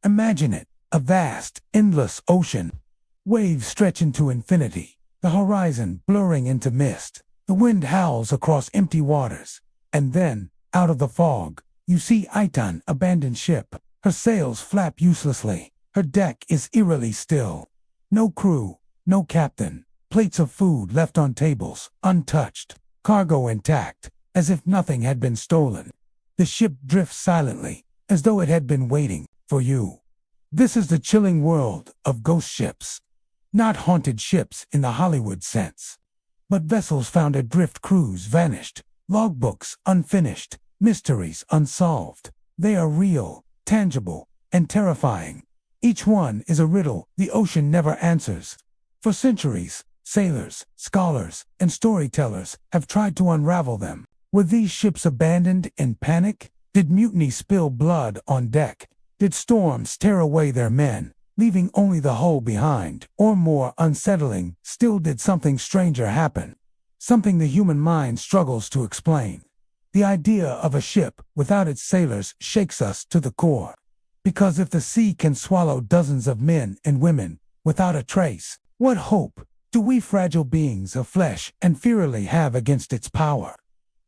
Imagine it, a vast, endless ocean. Waves stretch into infinity, the horizon blurring into mist. The wind howls across empty waters. And then, out of the fog, you see Aitan, abandoned ship. Her sails flap uselessly. Her deck is eerily still. No crew, no captain. Plates of food left on tables, untouched. Cargo intact, as if nothing had been stolen. The ship drifts silently, as though it had been waiting for you. This is the chilling world of ghost ships. Not haunted ships in the Hollywood sense, but vessels found adrift, crews vanished, logbooks unfinished, mysteries unsolved. They are real, tangible, and terrifying. Each one is a riddle the ocean never answers. For centuries, sailors, scholars, and storytellers have tried to unravel them. Were these ships abandoned in panic? Did mutiny spill blood on deck? Did storms tear away their men, leaving only the hull behind? Or more unsettling, still, did something stranger happen? Something the human mind struggles to explain. The idea of a ship without its sailors shakes us to the core. Because if the sea can swallow dozens of men and women without a trace, what hope do we fragile beings of flesh and fearily have against its power?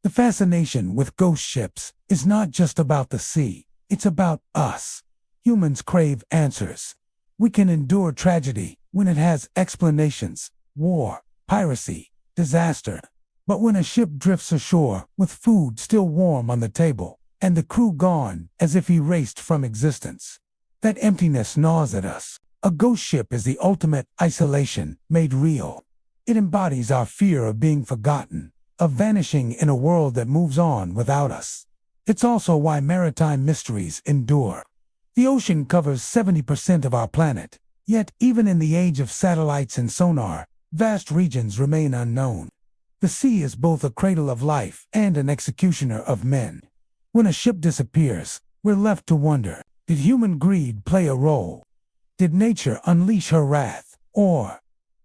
The fascination with ghost ships is not just about the sea, it's about us. Humans crave answers. We can endure tragedy when it has explanations: war, piracy, disaster. But when a ship drifts ashore with food still warm on the table, and the crew gone as if erased from existence, that emptiness gnaws at us. A ghost ship is the ultimate isolation made real. It embodies our fear of being forgotten, of vanishing in a world that moves on without us. It's also why maritime mysteries endure. The ocean covers 70% of our planet, yet even in the age of satellites and sonar, vast regions remain unknown. The sea is both a cradle of life and an executioner of men. When a ship disappears, we're left to wonder, did human greed play a role? Did nature unleash her wrath? Or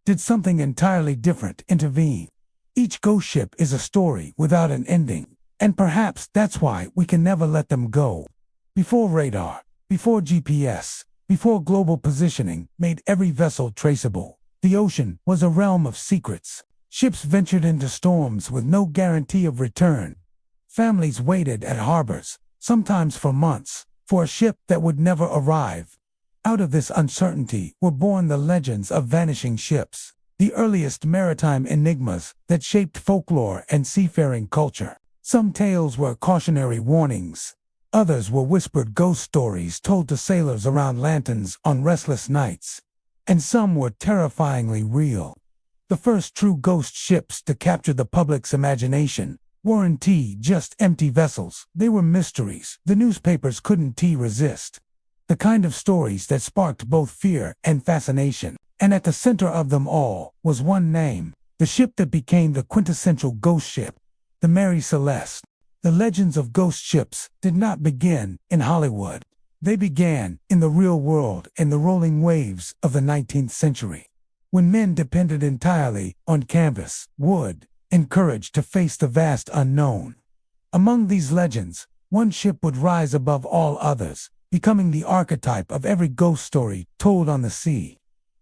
did something entirely different intervene? Each ghost ship is a story without an ending, and perhaps that's why we can never let them go. Before radar, before GPS, before global positioning made every vessel traceable, the ocean was a realm of secrets. Ships ventured into storms with no guarantee of return. Families waited at harbors, sometimes for months, for a ship that would never arrive. Out of this uncertainty were born the legends of vanishing ships, the earliest maritime enigmas that shaped folklore and seafaring culture. Some tales were cautionary warnings. Others were whispered ghost stories told to sailors around lanterns on restless nights. And some were terrifyingly real. The first true ghost ships to capture the public's imagination weren't just empty vessels. They were mysteries the newspapers couldn't resist. The kind of stories that sparked both fear and fascination. And at the center of them all was one name, the ship that became the quintessential ghost ship, the Mary Celeste. The legends of ghost ships did not begin in Hollywood. They began in the real world, in the rolling waves of the 19th century, when men depended entirely on canvas, wood, and courage to face the vast unknown. Among these legends, one ship would rise above all others, becoming the archetype of every ghost story told on the sea.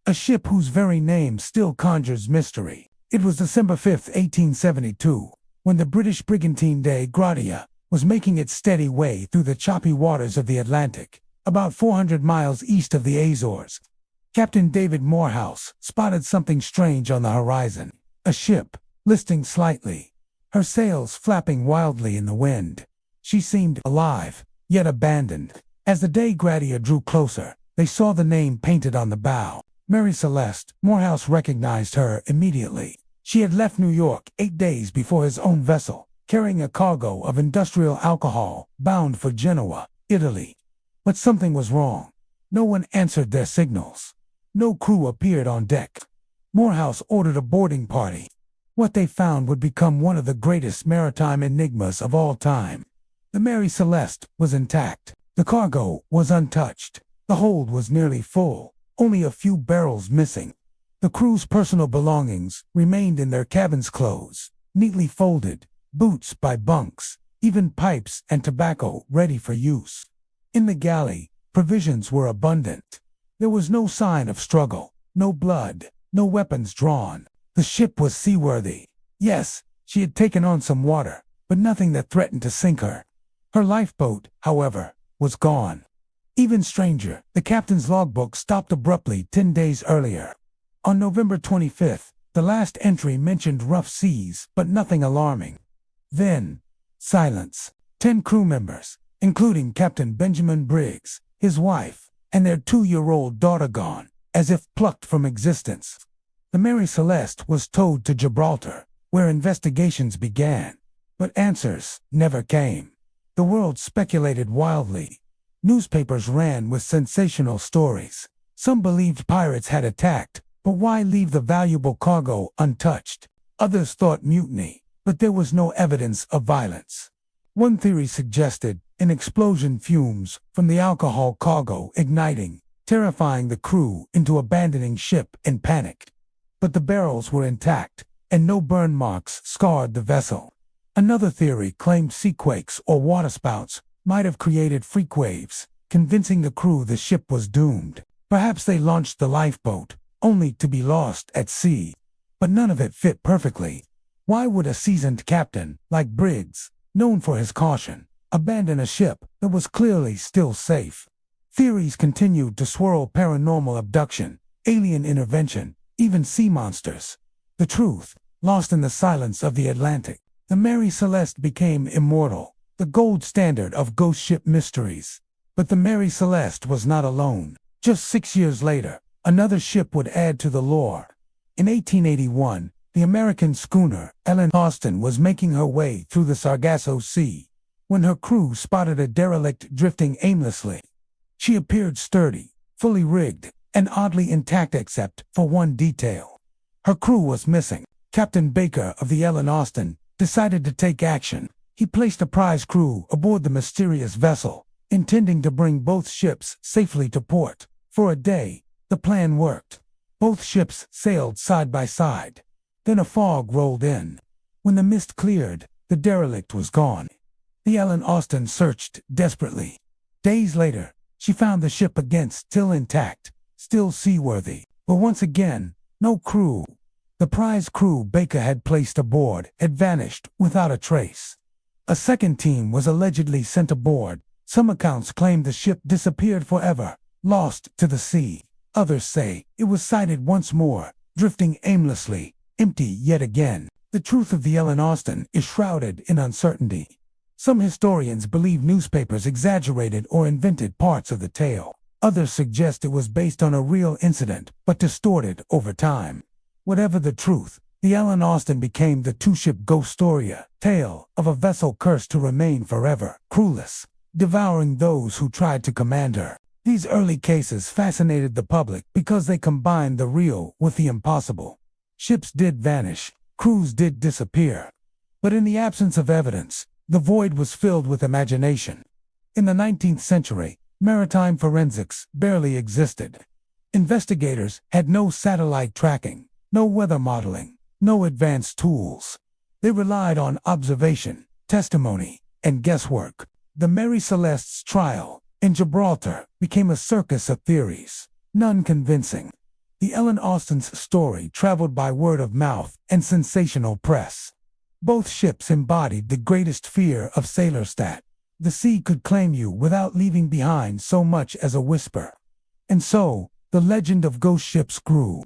A ship whose very name still conjures mystery. It was December 5, 1872, when the British brigantine de Gratia was making its steady way through the choppy waters of the Atlantic, about 400 miles east of the Azores. Captain David Morehouse spotted something strange on the horizon. A ship, listing slightly, her sails flapping wildly in the wind. She seemed alive, yet abandoned. As the de Gratia drew closer, they saw the name painted on the bow. Mary Celeste. Morehouse recognized her immediately. She had left New York 8 days before his own vessel, carrying a cargo of industrial alcohol, bound for Genoa, Italy. But something was wrong. No one answered their signals. No crew appeared on deck. Morehouse ordered a boarding party. What they found would become one of the greatest maritime enigmas of all time. The Mary Celeste was intact. The cargo was untouched. The hold was nearly full, only a few barrels missing. The crew's personal belongings remained in their cabin's clothes, neatly folded, boots by bunks, even pipes and tobacco ready for use. In the galley, Provisions were abundant. There was no sign of struggle, no blood, no weapons drawn. The ship was seaworthy. Yes, she had taken on some water, but nothing that threatened to sink her. Her lifeboat, however, was gone. Even stranger, the captain's logbook stopped abruptly 10 days earlier. On November 25th, the last entry mentioned rough seas, but nothing alarming. Then, silence. 10 crew members, including Captain Benjamin Briggs, his wife, and their 2-year-old daughter gone, as if plucked from existence. The Mary Celeste was towed to Gibraltar, where investigations began. But answers never came. The world speculated wildly. Newspapers ran with sensational stories. Some believed pirates had attacked, but why leave the valuable cargo untouched? Others thought mutiny, but there was no evidence of violence. One theory suggested an explosion, fumes from the alcohol cargo igniting, terrifying the crew into abandoning ship in panic. But the barrels were intact, and no burn marks scarred the vessel. Another theory claimed seaquakes or waterspouts might have created freak waves, convincing the crew the ship was doomed. Perhaps they launched the lifeboat, only to be lost at sea. But none of it fit perfectly. Why would a seasoned captain, like Briggs, known for his caution, abandon a ship that was clearly still safe? Theories continued to swirl: paranormal abduction, alien intervention, even sea monsters. The truth, lost in the silence of the Atlantic. The Mary Celeste became immortal, the gold standard of ghost ship mysteries. But the Mary Celeste was not alone. Just 6 years later, another ship would add to the lore. In 1881, the American schooner Ellen Austin was making her way through the Sargasso Sea when her crew spotted a derelict drifting aimlessly. She appeared sturdy, fully rigged, and oddly intact except for one detail. Her crew was missing. Captain Baker of the Ellen Austin decided to take action. He placed a prize crew aboard the mysterious vessel, intending to bring both ships safely to port. For a day, the plan worked. Both ships sailed side by side. Then a fog rolled in. When the mist cleared, the derelict was gone. The Ellen Austin searched desperately. Days later, she found the ship again, still intact, still seaworthy, but once again, no crew. The prize crew Baker had placed aboard had vanished without a trace. A second team was allegedly sent aboard. Some accounts claim the ship disappeared forever, lost to the sea. Others say it was sighted once more, drifting aimlessly, empty yet again. The truth of the Ellen Austin is shrouded in uncertainty. Some historians believe newspapers exaggerated or invented parts of the tale. Others suggest it was based on a real incident, but distorted over time. Whatever the truth, the Ellen Austin became the two-ship ghost story, a tale of a vessel cursed to remain forever, crewless, devouring those who tried to command her. These early cases fascinated the public because they combined the real with the impossible. Ships did vanish, crews did disappear. But in the absence of evidence, the void was filled with imagination. In the 19th century, maritime forensics barely existed. Investigators had no satellite tracking, no weather modeling, no advanced tools. They relied on observation, testimony, and guesswork. The Mary Celeste's trial in Gibraltar became a circus of theories, none convincing. The Ellen Austin's story traveled by word of mouth and sensational press. Both ships embodied the greatest fear of sailors, that the sea could claim you without leaving behind so much as a whisper. And so, the legend of ghost ships grew.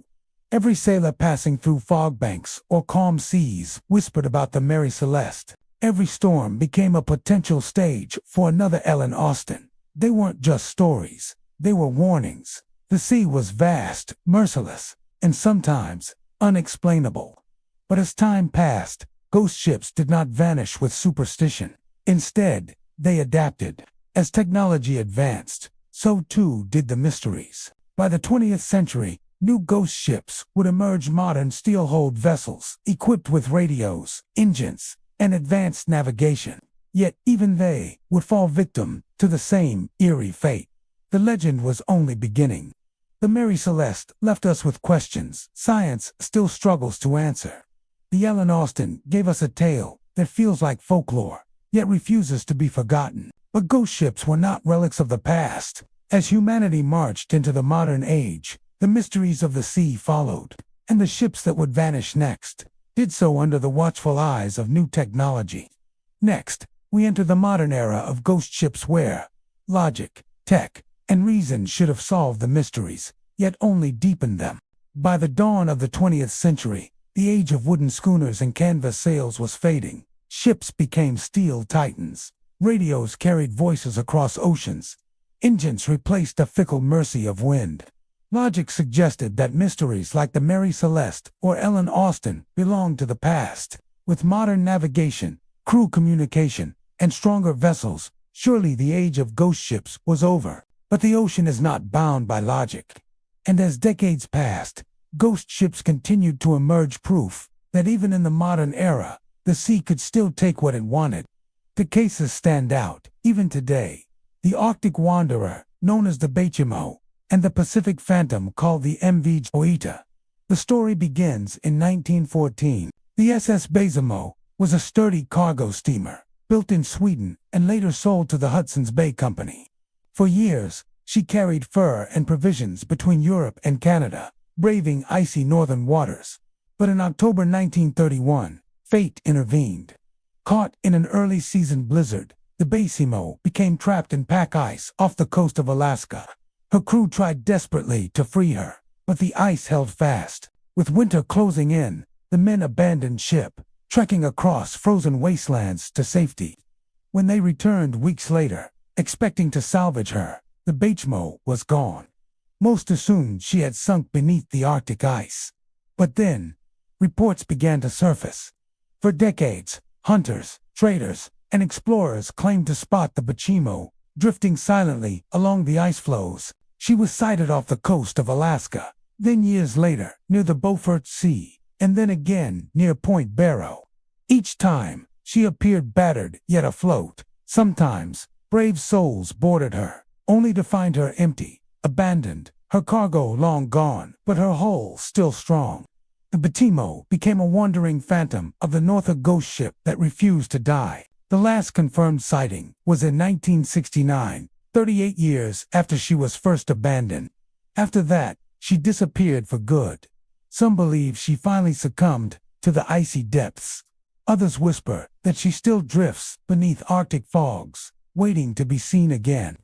Every sailor passing through fog banks or calm seas whispered about the Mary Celeste. Every storm became a potential stage for another Ellen Austin. They weren't just stories, they were warnings. The sea was vast, merciless, and sometimes unexplainable. But as time passed, ghost ships did not vanish with superstition. Instead, they adapted. As technology advanced, so too did the mysteries. By the 20th century, new ghost ships would emerge, modern steel-hulled vessels, equipped with radios, engines, and advanced navigation. Yet even they would fall victim to the same eerie fate. The legend was only beginning. The Mary Celeste left us with questions science still struggles to answer. The Ellen Austin gave us a tale that feels like folklore, yet refuses to be forgotten. But ghost ships were not relics of the past. As humanity marched into the modern age, the mysteries of the sea followed, and the ships that would vanish next did so under the watchful eyes of new technology. Next, we enter the modern era of ghost ships where logic, tech, and reason should have solved the mysteries, yet only deepened them. By the dawn of the 20th century, the age of wooden schooners and canvas sails was fading. Ships became steel titans. Radios carried voices across oceans. Engines replaced the fickle mercy of wind. Logic suggested that mysteries like the Mary Celeste or Ellen Austen belonged to the past. With modern navigation, crew communication, and stronger vessels, surely the age of ghost ships was over. But the ocean is not bound by logic. And as decades passed, ghost ships continued to emerge, proof that even in the modern era, the sea could still take what it wanted. The cases stand out, even today. The Arctic Wanderer, known as the Bedtime, and the Pacific Phantom called the MV Joyita. The story begins in 1914. The SS Bedtime was a sturdy cargo steamer, built in Sweden and later sold to the Hudson's Bay Company. For years, she carried fur and provisions between Europe and Canada, braving icy northern waters. But in October 1931, fate intervened. Caught in an early season blizzard, the Bedtime became trapped in pack ice off the coast of Alaska. Her crew tried desperately to free her, but the ice held fast. With winter closing in, the men abandoned ship, trekking across frozen wastelands to safety. When they returned weeks later, expecting to salvage her, the Bedtime was gone. Most assumed she had sunk beneath the Arctic ice. But then, reports began to surface. For decades, hunters, traders, and explorers claimed to spot the Bedtime drifting silently along the ice floes. She was sighted off the coast of Alaska, then years later near the Beaufort Sea, and then again near Point Barrow. Each time, she appeared battered yet afloat. Sometimes, brave souls boarded her, only to find her empty, abandoned, her cargo long gone, but her hull still strong. The Bedtime became a wandering phantom of the Norfolk ghost ship that refused to die. The last confirmed sighting was in 1969, 38 years after she was first abandoned. After that, she disappeared for good. Some believe she finally succumbed to the icy depths. Others whisper that she still drifts beneath Arctic fogs, waiting to be seen again.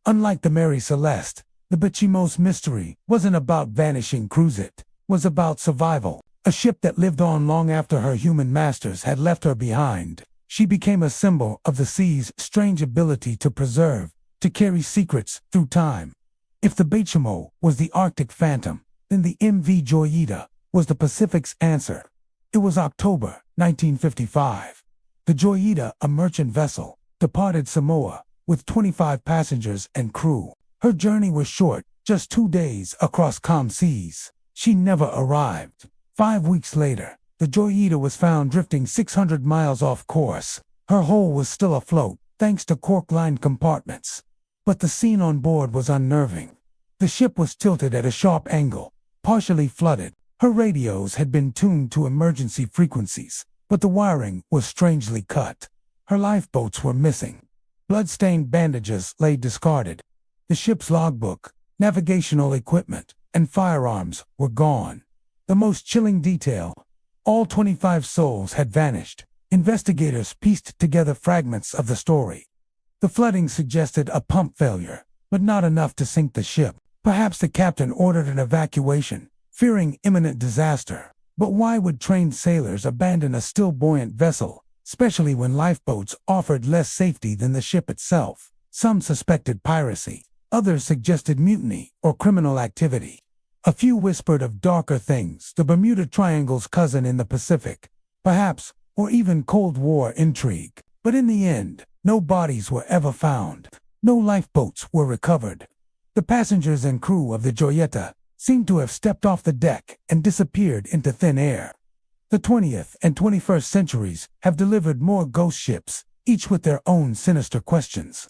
Unlike the Mary Celeste, the Bedtime's mystery wasn't about vanishing crews, it was about survival. A ship that lived on long after her human masters had left her behind. She became a symbol of the sea's strange ability to preserve, to carry secrets through time. If the Bedtime was the Arctic Phantom, then the MV Joyita was the Pacific's answer. It was October 1955. The Joyita, a merchant vessel, departed Samoa with 25 passengers and crew. Her journey was short, just 2 days across calm seas. She never arrived. 5 weeks later, the Joyita was found drifting 600 miles off course. Her hull was still afloat, thanks to cork-lined compartments. But the scene on board was unnerving. The ship was tilted at a sharp angle, partially flooded. Her radios had been tuned to emergency frequencies, but the wiring was strangely cut. Her lifeboats were missing. Blood-stained bandages lay discarded. The ship's logbook, navigational equipment, and firearms were gone. The most chilling detail: all 25 souls had vanished. Investigators pieced together fragments of the story. The flooding suggested a pump failure, but not enough to sink the ship. Perhaps the captain ordered an evacuation, fearing imminent disaster. But why would trained sailors abandon a still buoyant vessel, especially when lifeboats offered less safety than the ship itself? Some suspected piracy. Others suggested mutiny or criminal activity. A few whispered of darker things, the Bermuda Triangle's cousin in the Pacific, perhaps, or even Cold War intrigue. But in the end, no bodies were ever found. No lifeboats were recovered. The passengers and crew of the Joyita seemed to have stepped off the deck and disappeared into thin air. The 20th and 21st centuries have delivered more ghost ships, each with their own sinister questions.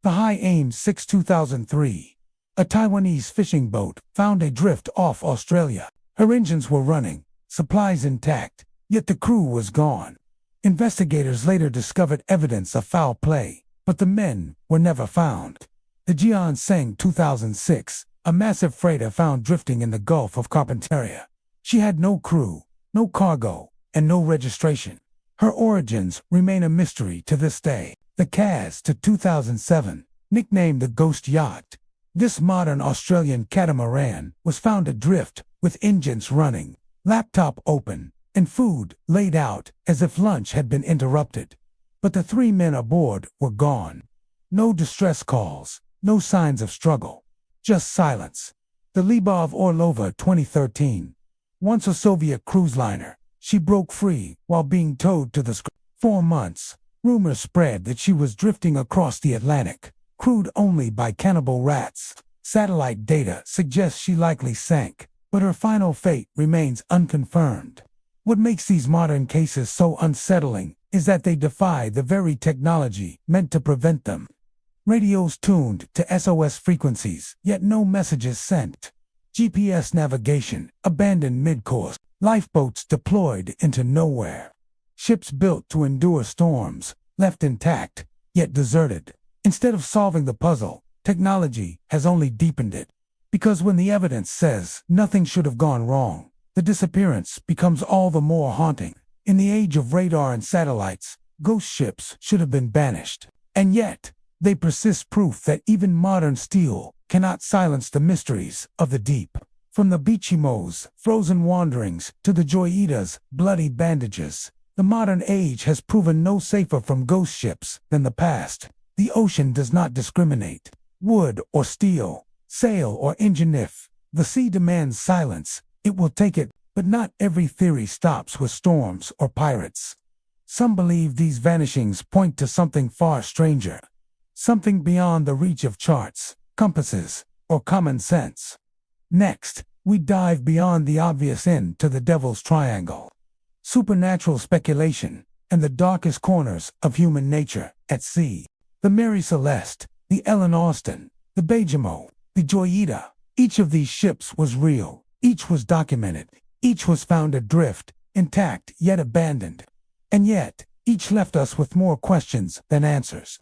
The High Aim 6 2003. A Taiwanese fishing boat found adrift off Australia. Her engines were running, supplies intact, yet the crew was gone. Investigators later discovered evidence of foul play, but the men were never found. The Jian Seng 2006, a massive freighter found drifting in the Gulf of Carpentaria. She had no crew, no cargo, and no registration. Her origins remain a mystery to this day. The Kaz to 2007, nicknamed the Ghost Yacht. This modern Australian catamaran was found adrift with engines running, laptop open, and food laid out as if lunch had been interrupted. But the 3 men aboard were gone. No distress calls, no signs of struggle, just silence. The Libov Orlova 2013. Once a Soviet cruise liner, she broke free while being towed to the 4 months. Rumors spread that she was drifting across the Atlantic, crewed only by cannibal rats. Satellite data suggests she likely sank, but her final fate remains unconfirmed. What makes these modern cases so unsettling is that they defy the very technology meant to prevent them. Radios tuned to SOS frequencies, yet no messages sent. GPS navigation abandoned mid-course. Lifeboats deployed into nowhere. Ships built to endure storms, left intact, yet deserted. Instead of solving the puzzle, technology has only deepened it. Because when the evidence says nothing should have gone wrong, the disappearance becomes all the more haunting. In the age of radar and satellites, ghost ships should have been banished. And yet, they persist, proof that even modern steel cannot silence the mysteries of the deep. From the Bichimo's frozen wanderings to the Joyida's bloody bandages, the modern age has proven no safer from ghost ships than the past. The ocean does not discriminate. Wood or steel, sail or engine. If the sea demands silence, it will take it, but not every theory stops with storms or pirates. Some believe these vanishings point to something far stranger, something beyond the reach of charts, compasses, or common sense. Next, we dive beyond the obvious into the Devil's Triangle. Supernatural speculation and the darkest corners of human nature at sea. The Mary Celeste, the Ellen Austin, the Bejimo, the Joyita. Each of these ships was real. Each was documented. Each was found adrift, intact yet abandoned. And yet, each left us with more questions than answers.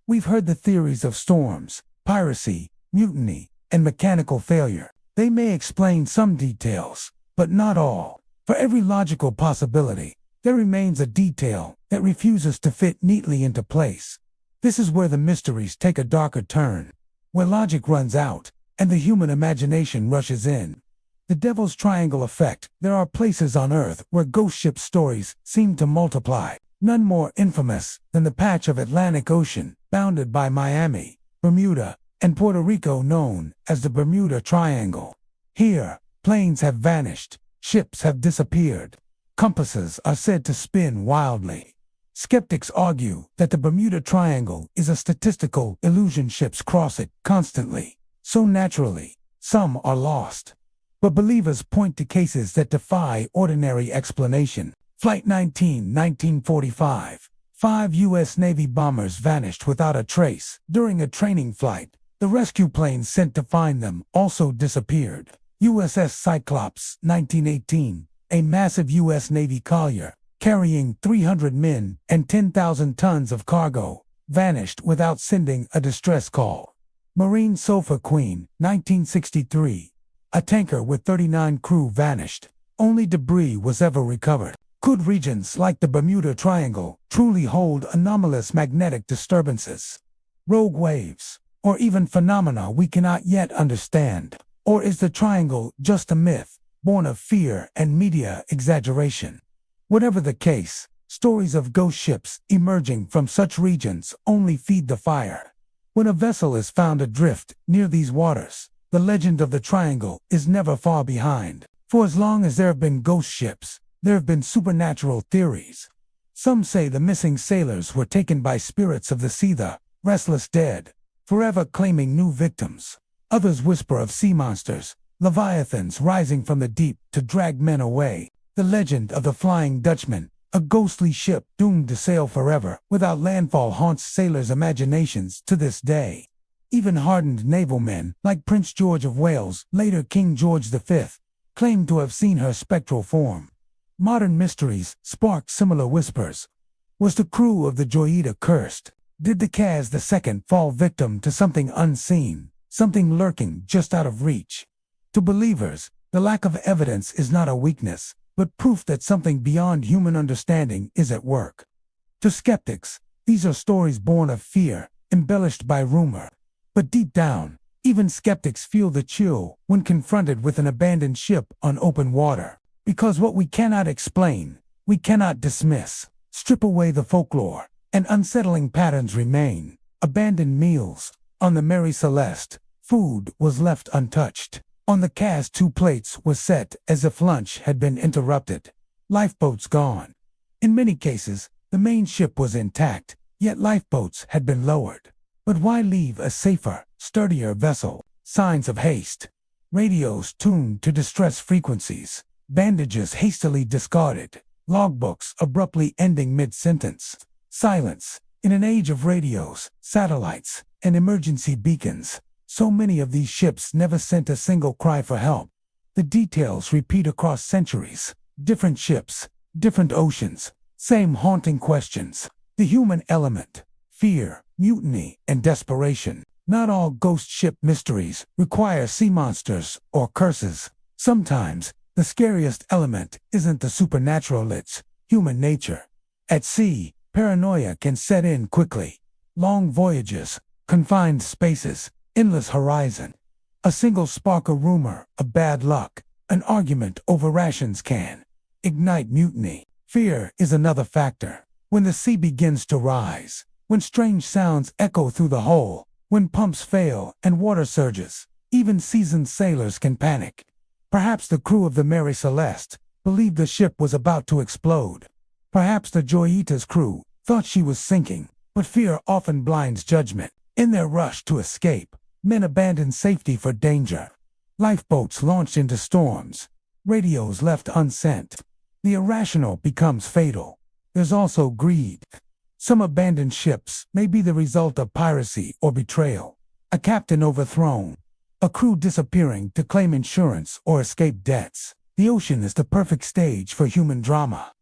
We've heard the theories of storms, piracy, mutiny, and mechanical failure. They may explain some details, but not all. For every logical possibility, there remains a detail that refuses to fit neatly into place. This is where the mysteries take a darker turn, where logic runs out, and the human imagination rushes in. The Devil's Triangle effect. There are places on Earth where ghost ship stories seem to multiply, none more infamous than the patch of Atlantic Ocean bounded by Miami, Bermuda, and Puerto Rico known as the Bermuda Triangle. Here, planes have vanished, ships have disappeared, compasses are said to spin wildly. Skeptics argue that the Bermuda Triangle is a statistical illusion. Ships cross it constantly, so naturally, some are lost. But believers point to cases that defy ordinary explanation. Flight 19, 1945. 5 U.S. Navy bombers vanished without a trace. During a training flight, the rescue planes sent to find them also disappeared. USS Cyclops, 1918. A massive U.S. Navy collier, carrying 300 men and 10,000 tons of cargo, vanished without sending a distress call. Marine Sofa Queen, 1963. A tanker with 39 crew vanished. Only debris was ever recovered. Could regions like the Bermuda Triangle truly hold anomalous magnetic disturbances, rogue waves, or even phenomena we cannot yet understand? Or is the triangle just a myth, born of fear and media exaggeration? Whatever the case, stories of ghost ships emerging from such regions only feed the fire. When a vessel is found adrift near these waters, the legend of the triangle is never far behind. For as long as there have been ghost ships, there have been supernatural theories. Some say the missing sailors were taken by spirits of the sea, the restless dead, forever claiming new victims. Others whisper of sea monsters, leviathans rising from the deep to drag men away. The legend of the Flying Dutchman, a ghostly ship doomed to sail forever without landfall, haunts sailors' imaginations to this day. Even hardened naval men, like Prince George of Wales, later King George V, claim to have seen her spectral form. Modern mysteries spark similar whispers. Was the crew of the Joyita cursed? Did the Kaz II fall victim to something unseen, something lurking just out of reach? To believers, the lack of evidence is not a weakness, but proof that something beyond human understanding is at work. To skeptics, these are stories born of fear, embellished by rumor. But deep down, even skeptics feel the chill when confronted with an abandoned ship on open water. Because what we cannot explain, we cannot dismiss. Strip away the folklore, and unsettling patterns remain. Abandoned meals. On the Mary Celeste, food was left untouched. On the Kaz, 2 plates were set as if lunch had been interrupted. Lifeboats gone. In many cases, the main ship was intact, yet lifeboats had been lowered. But why leave a safer, sturdier vessel? Signs of haste. Radios tuned to distress frequencies. Bandages hastily discarded. Logbooks abruptly ending mid-sentence. Silence. In an age of radios, satellites, and emergency beacons, so many of these ships never sent a single cry for help. The details repeat across centuries. Different ships, different oceans, same haunting questions. The human element. Fear, mutiny, and desperation. Not all ghost ship mysteries require sea monsters or curses. Sometimes, the scariest element isn't the supernatural, it's human nature. At sea, paranoia can set in quickly. Long voyages, confined spaces, endless horizon. A single spark of rumor, a bad luck, an argument over rations can ignite mutiny. Fear is another factor. When the sea begins to rise, when strange sounds echo through the hull, when pumps fail and water surges, even seasoned sailors can panic. Perhaps the crew of the Mary Celeste believed the ship was about to explode. Perhaps the Joyita's crew thought she was sinking, but fear often blinds judgment. In their rush to escape, men abandon safety for danger. Lifeboats launched into storms, radios left unsent. The irrational becomes fatal. There's also greed. Some abandoned ships may be the result of piracy or betrayal. A captain overthrown, a crew disappearing to claim insurance or escape debts. The ocean is the perfect stage for human drama.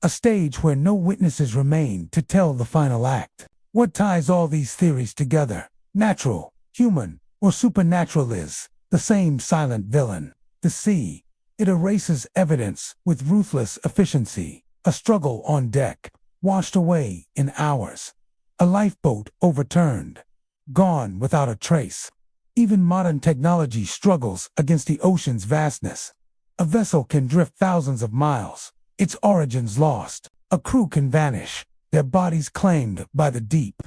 A stage where no witnesses remain to tell the final act. What ties all these theories together? Natural, human, or supernatural is the same silent villain. The sea. It erases evidence with ruthless efficiency. A struggle on deck, washed away in hours. A lifeboat overturned, gone without a trace. Even modern technology struggles against the ocean's vastness. A vessel can drift thousands of miles, its origins lost. A crew can vanish, their bodies claimed by the deep.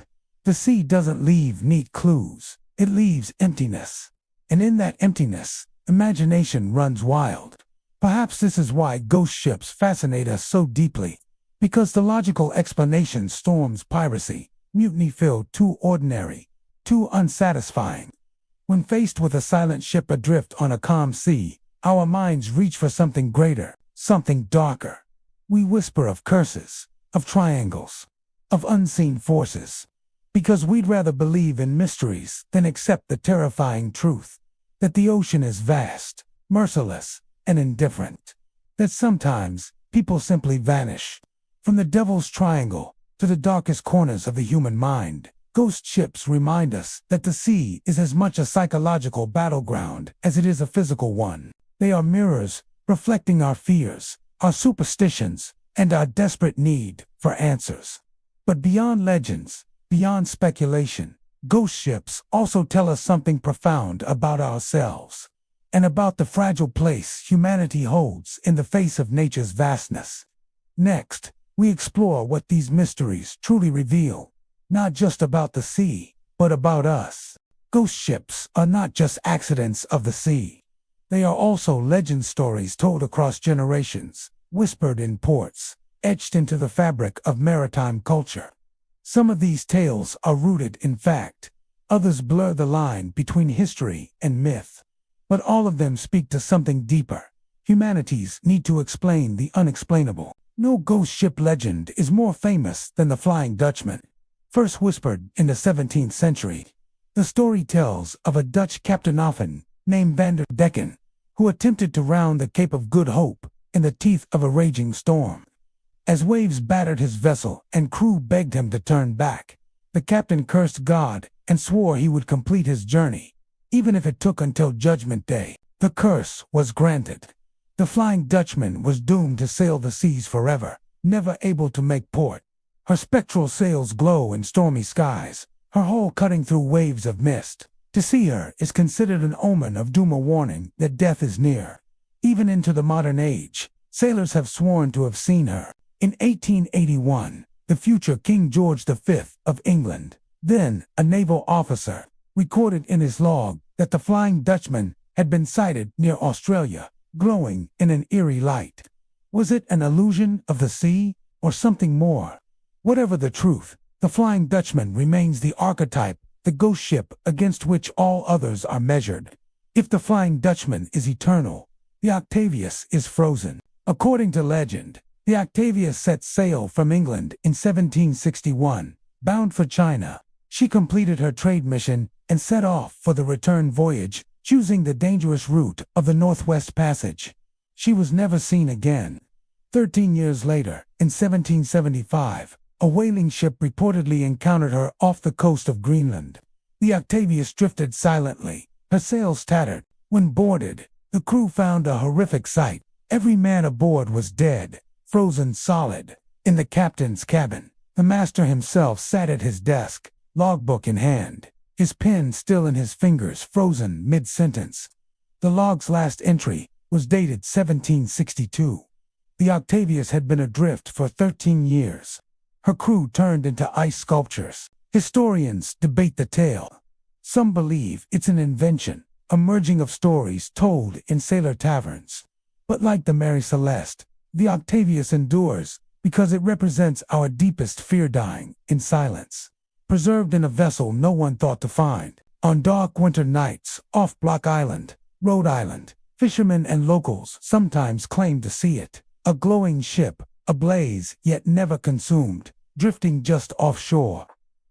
The sea doesn't leave neat clues, it leaves emptiness. And in that emptiness, imagination runs wild. Perhaps this is why ghost ships fascinate us so deeply. Because the logical explanation storms piracy, mutiny feel too ordinary, too unsatisfying. When faced with a silent ship adrift on a calm sea, our minds reach for something greater, something darker. We whisper of curses, of triangles, of unseen forces. Because we'd rather believe in mysteries than accept the terrifying truth that the ocean is vast, merciless, and indifferent. That sometimes people simply vanish. From the devil's triangle to the darkest corners of the human mind, ghost ships remind us that the sea is as much a psychological battleground as it is a physical one. They are mirrors, reflecting our fears, our superstitions, and our desperate need for answers. But beyond legends, beyond speculation, ghost ships also tell us something profound about ourselves, and about the fragile place humanity holds in the face of nature's vastness. Next, we explore what these mysteries truly reveal, not just about the sea, but about us. Ghost ships are not just accidents of the sea. They are also legend stories told across generations, whispered in ports, etched into the fabric of maritime culture. Some of these tales are rooted in fact, others blur the line between history and myth. But all of them speak to something deeper. Humanity's need to explain the unexplainable. No ghost ship legend is more famous than the Flying Dutchman. First whispered in the 17th century, the story tells of a Dutch captain named Van der Decken, who attempted to round the Cape of Good Hope in the teeth of a raging storm. As waves battered his vessel and crew begged him to turn back, The captain cursed God and swore he would complete his journey, even if it took until Judgment Day. The curse was granted. The Flying Dutchman was doomed to sail the seas forever, never able to make port. Her spectral sails glow in stormy skies, her hull cutting through waves of mist. To see her is considered an omen of doom, a warning that death is near. Even into the modern age, sailors have sworn to have seen her. In 1881, the future King George V of England, then a naval officer, recorded in his log that the Flying Dutchman had been sighted near Australia, glowing in an eerie light. Was it an illusion of the sea, or something more? Whatever the truth, the Flying Dutchman remains the archetype, the ghost ship against which all others are measured. If the Flying Dutchman is eternal, the Octavius is frozen. According to legend, the Octavius set sail from England in 1761, bound for China. She completed her trade mission and set off for the return voyage, choosing the dangerous route of the Northwest Passage. She was never seen again. 13 years later, in 1775, a whaling ship reportedly encountered her off the coast of Greenland. The Octavius drifted silently, her sails tattered. When boarded, the crew found a horrific sight. Every man aboard was dead, frozen solid. In the captain's cabin, the master himself sat at his desk, logbook in hand, his pen still in his fingers, frozen mid-sentence. The log's last entry was dated 1762. The Octavius had been adrift for 13 years. Her crew turned into ice sculptures. Historians debate the tale. Some believe it's an invention, a merging of stories told in sailor taverns. But like the Mary Celeste, the Octavius endures because it represents our deepest fear, dying in silence, preserved in a vessel no one thought to find. On dark winter nights off Block Island, Rhode Island, fishermen and locals sometimes claim to see it. A glowing ship, ablaze yet never consumed, drifting just offshore.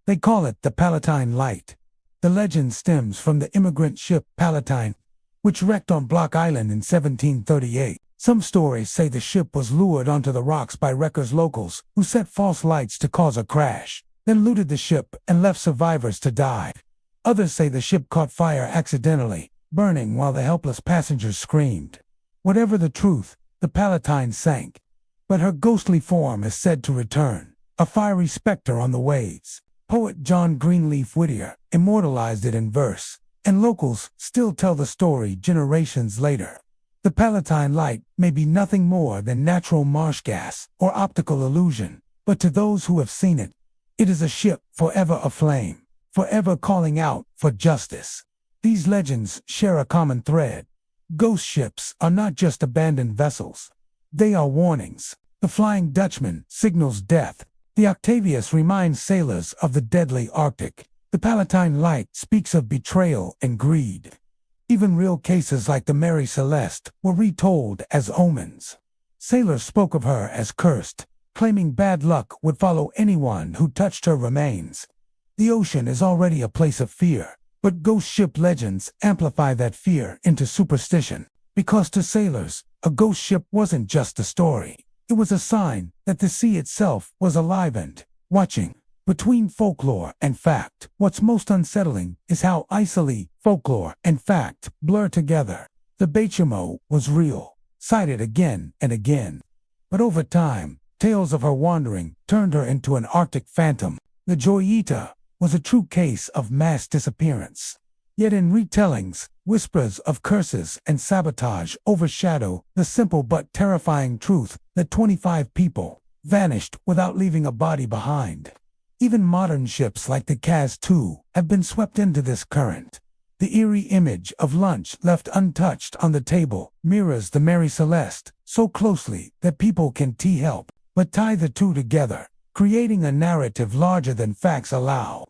They call it the Palatine Light. The legend stems from the immigrant ship Palatine, which wrecked on Block Island in 1738. Some stories say the ship was lured onto the rocks by wreckers locals who set false lights to cause a crash, then looted the ship and left survivors to die. Others say the ship caught fire accidentally, burning while the helpless passengers screamed. Whatever the truth, the Palatine sank, but her ghostly form is said to return, a fiery specter on the waves. Poet John Greenleaf Whittier immortalized it in verse, and locals still tell the story generations later. The Palatine Light may be nothing more than natural marsh gas or optical illusion, but to those who have seen it, it is a ship forever aflame, forever calling out for justice. These legends share a common thread. Ghost ships are not just abandoned vessels. They are warnings. The Flying Dutchman signals death. The Octavius reminds sailors of the deadly Arctic. The Palatine Light speaks of betrayal and greed. Even real cases like the Mary Celeste were retold as omens. Sailors spoke of her as cursed, claiming bad luck would follow anyone who touched her remains. The ocean is already a place of fear, but ghost ship legends amplify that fear into superstition. Because to sailors, a ghost ship wasn't just a story. It was a sign that the sea itself was alive and watching. Between folklore and fact, what's most unsettling is how icily folklore and fact blur together. The Bechamo was real, cited again and again. But over time, tales of her wandering turned her into an Arctic phantom. The Joyita was a true case of mass disappearance. Yet in retellings, whispers of curses and sabotage overshadow the simple but terrifying truth that 25 people vanished without leaving a body behind. Even modern ships like the Cas-2 have been swept into this current. The eerie image of lunch left untouched on the table mirrors the Mary Celeste so closely that people can help but tie the two together, creating a narrative larger than facts allow.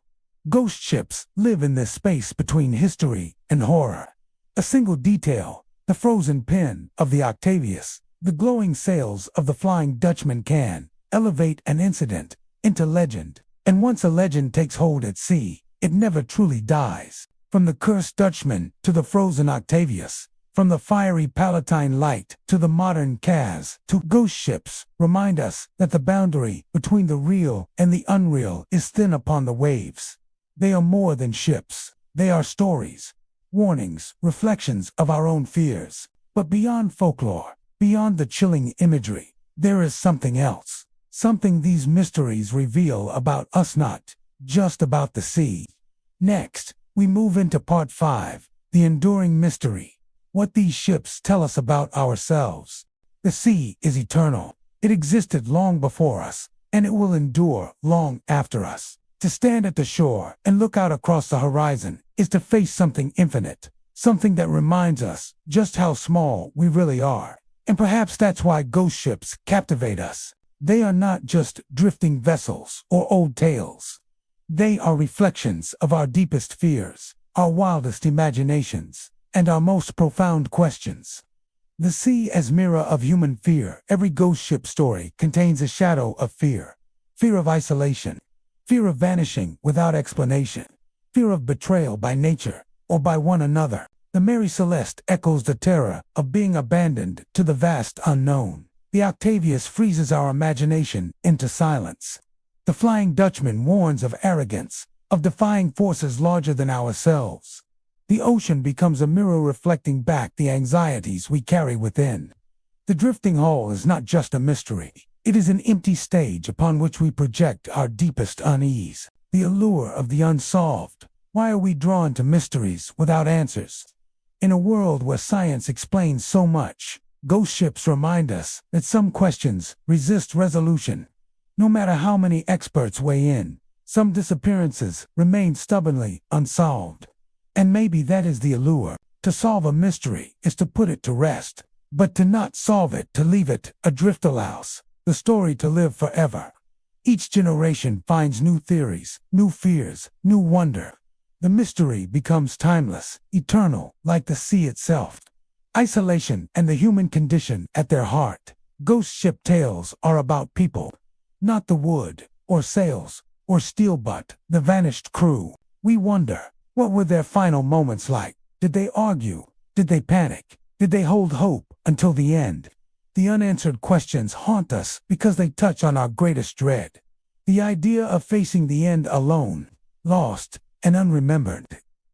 Ghost ships live in this space between history and horror. A single detail, the frozen pen of the Octavius, the glowing sails of the Flying Dutchman can elevate an incident into legend. And once a legend takes hold at sea, it never truly dies. From the cursed Dutchman to the frozen Octavius, From the fiery Palatine light to the modern Kaz to ghost ships remind us that the boundary between the real and the unreal is thin upon the waves. They are more than ships. They are stories, warnings, reflections of our own fears. But beyond folklore, beyond the chilling imagery, there is something else. Something these mysteries reveal about us, not just about the sea. Next, we move into part 5, the enduring mystery. What these ships tell us about ourselves. The sea is eternal. It existed long before us, and it will endure long after us. To stand at the shore and look out across the horizon is to face something infinite, something that reminds us just how small we really are. And perhaps that's why ghost ships captivate us. They are not just drifting vessels or old tales. They are reflections of our deepest fears, our wildest imaginations, and our most profound questions. The sea as mirror of human fear. Every ghost ship story contains a shadow of fear. Fear of isolation, fear of vanishing without explanation, fear of betrayal by nature or by one another. The Mary Celeste echoes the terror of being abandoned to the vast unknown. The Octavius freezes our imagination into silence. The Flying Dutchman warns of arrogance, of defying forces larger than ourselves. The ocean becomes a mirror reflecting back the anxieties we carry within. The drifting hull is not just a mystery. It is an empty stage upon which we project our deepest unease. The allure of the unsolved. Why are we drawn to mysteries without answers? In a world where science explains so much, ghost ships remind us that some questions resist resolution. No matter how many experts weigh in, some disappearances remain stubbornly unsolved. And maybe that is the allure. To solve a mystery is to put it to rest, but to not solve it, to leave it adrift, allows the story to live forever. Each generation finds new theories, new fears, new wonder. The mystery becomes timeless, eternal, like the sea itself. Isolation and the human condition at their heart. Ghost ship tales are about people, not the wood, or sails, or steel, but the vanished crew. We wonder, what were their final moments like? Did they argue? Did they panic? Did they hold hope until the end? The unanswered questions haunt us because they touch on our greatest dread. The idea of facing the end alone, lost, and unremembered.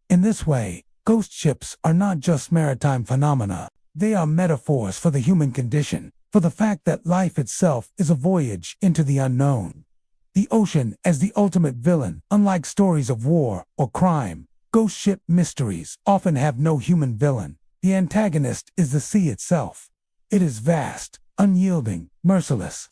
In this way, ghost ships are not just maritime phenomena. They are metaphors for the human condition, for the fact that life itself is a voyage into the unknown. The ocean as the ultimate villain. Unlike stories of war or crime, ghost ship mysteries often have no human villain. The antagonist is the sea itself. It is vast, unyielding, merciless.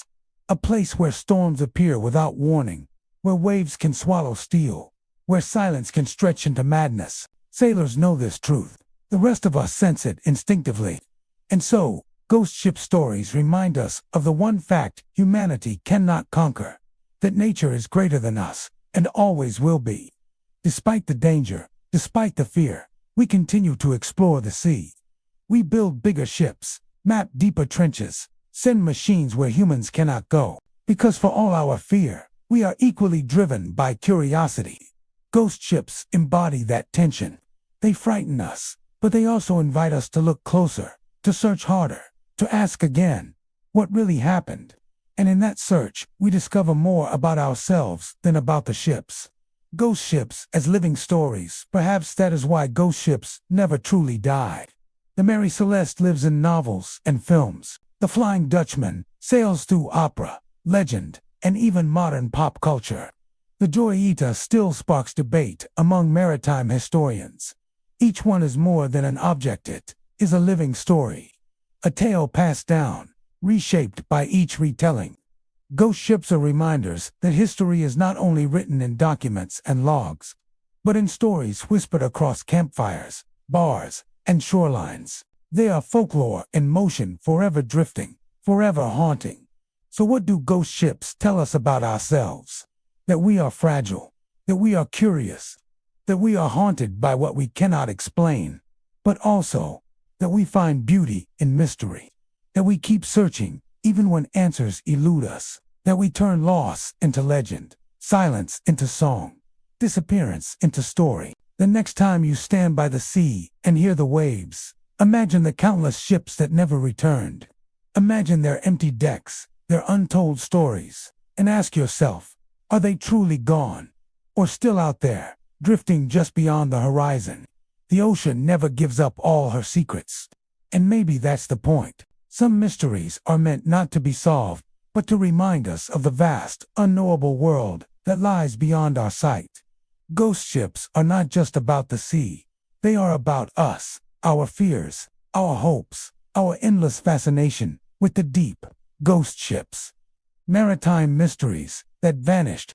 A place where storms appear without warning, where waves can swallow steel, where silence can stretch into madness. Sailors know this truth. The rest of us sense it instinctively. And so, ghost ship stories remind us of the one fact humanity cannot conquer, that nature is greater than us, and always will be. Despite the danger, despite the fear, we continue to explore the sea. We build bigger ships, map deeper trenches, send machines where humans cannot go, because for all our fear, we are equally driven by curiosity. Ghost ships embody that tension. They frighten us, but they also invite us to look closer, to search harder, to ask again, what really happened? And in that search, we discover more about ourselves than about the ships. Ghost ships as living stories. Perhaps that is why ghost ships never truly die. The Mary Celeste lives in novels and films. The Flying Dutchman sails through opera, legend, and even modern pop culture. The Joyita still sparks debate among maritime historians. Each one is more than an object. It is a living story. A tale passed down, reshaped by each retelling. Ghost ships are reminders that history is not only written in documents and logs, but in stories whispered across campfires, bars, and shorelines. They are folklore in motion, forever drifting, forever haunting. So what do ghost ships tell us about ourselves? That we are fragile, that we are curious, that we are haunted by what we cannot explain, but also that we find beauty in mystery, that we keep searching even when answers elude us, that we turn loss into legend, silence into song, disappearance into story. The next time you stand by the sea and hear the waves, Imagine the countless ships that never returned. Imagine their empty decks, their untold stories, and ask yourself, are they truly gone? Or still out there, drifting just beyond the horizon? The ocean never gives up all her secrets. And maybe that's the point. Some mysteries are meant not to be solved, but to remind us of the vast, unknowable world that lies beyond our sight. Ghost ships are not just about the sea. They are about us, our fears, our hopes, our endless fascination with the deep. Ghost ships. Maritime mysteries that vanished